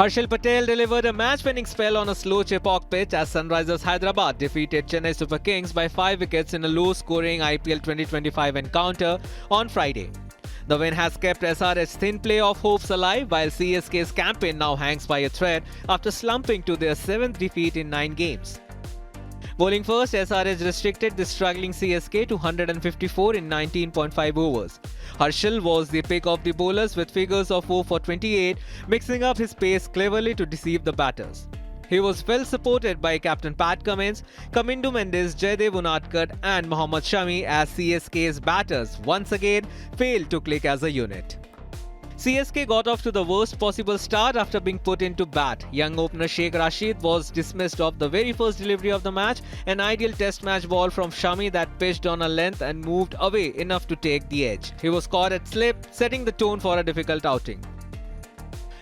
Harshal Patel delivered a match-winning spell on a slow chip-off pitch as Sunrisers Hyderabad defeated Chennai Super Kings by 5 wickets in a low-scoring IPL 2025 encounter on Friday. The win has kept SRH's thin playoff hopes alive, while CSK's campaign now hangs by a thread after slumping to their 7th defeat in 9 games. Bowling first, SRH restricted the struggling CSK to 154 in 19.5 overs. Harshal was the pick of the bowlers with figures of 4 for 28, mixing up his pace cleverly to deceive the batters. He was well supported by captain Pat Cummins, Kamindu Mendes, Jaydev Unadkat and Mohammad Shami as CSK's batters once again failed to click as a unit. CSK got off to the worst possible start after being put into bat. Young opener Sheikh Rashid was dismissed off the very first delivery of the match, an ideal test match ball from Shami that pitched on a length and moved away enough to take the edge. He was caught at slip, setting the tone for a difficult outing.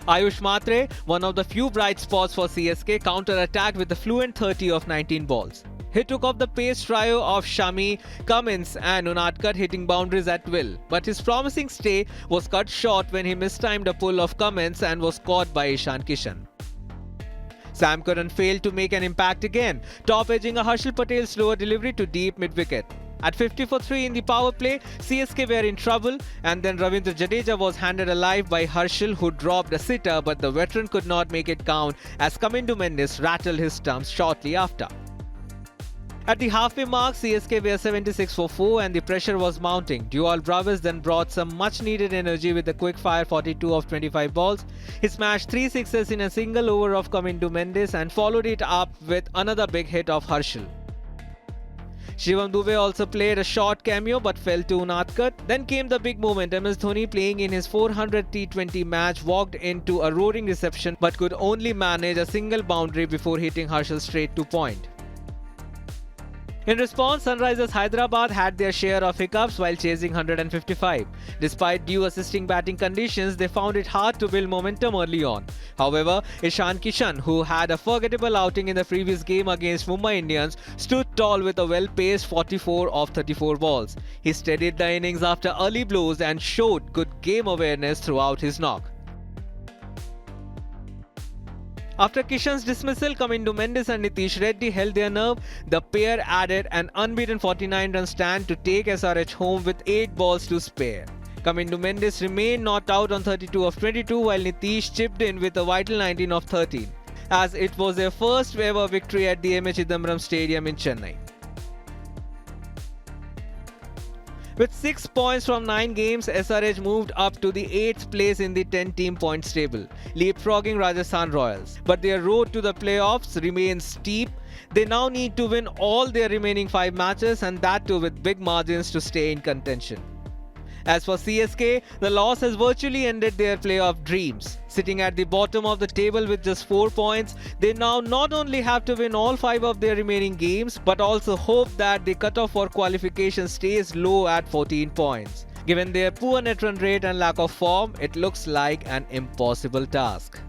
Ayush Matre, one of the few bright spots for CSK, counter-attacked with a fluent 30 of 19 balls. He took off the pace trio of Shami, Cummins and Unadkat, hitting boundaries at will. But his promising stay was cut short when he mistimed a pull of Cummins and was caught by Ishan Kishan. Sam Curran failed to make an impact again, top-edging a Harshal Patel slower delivery to deep mid-wicket. At 50 for 3 in the power play, CSK were in trouble, and then Ravindra Jadeja was handed alive by Harshal, who dropped a sitter, but the veteran could not make it count as Kamindu Mendes rattled his stumps shortly after. At the halfway mark, CSK were 76 for 4 and the pressure was mounting. Dual Bravis then brought some much needed energy with a quick fire 42 of 25 balls. He smashed 3 sixes in a single over of Kamindu Mendes and followed it up with another big hit of Harshal. Shivam Dube also played a short cameo but fell to Unadkat. Then came the big moment. MS Dhoni, playing in his 400th T20 match, walked into a roaring reception but could only manage a single boundary before hitting Harshal straight to point. In response, Sunrisers Hyderabad had their share of hiccups while chasing 155. Despite due assisting batting conditions, they found it hard to build momentum early on. However, Ishan Kishan, who had a forgettable outing in the previous game against Mumbai Indians, stood tall with a well-paced 44 of 34 balls. He steadied the innings after early blows and showed good game awareness throughout his knock. After Kishan's dismissal, Kamindu Mendes and Nitish Reddy held their nerve. The pair added an unbeaten 49-run stand to take SRH home with 8 balls to spare. Kamindu Mendes remained not out on 32 of 22 while Nitish chipped in with a vital 19 of 13, as it was their first ever victory at the M.A. Chidambaram Stadium in Chennai. With 6 points from 9 games, SRH moved up to the 8th place in the 10-team points table, leapfrogging Rajasthan Royals. But their road to the playoffs remains steep. They now need to win all their remaining 5 matches, and that too with big margins to stay in contention. As for CSK, the loss has virtually ended their playoff dreams. Sitting at the bottom of the table with just 4 points, they now not only have to win all 5 of their remaining games, but also hope that the cutoff for qualification stays low at 14 points. Given their poor net run rate and lack of form, it looks like an impossible task.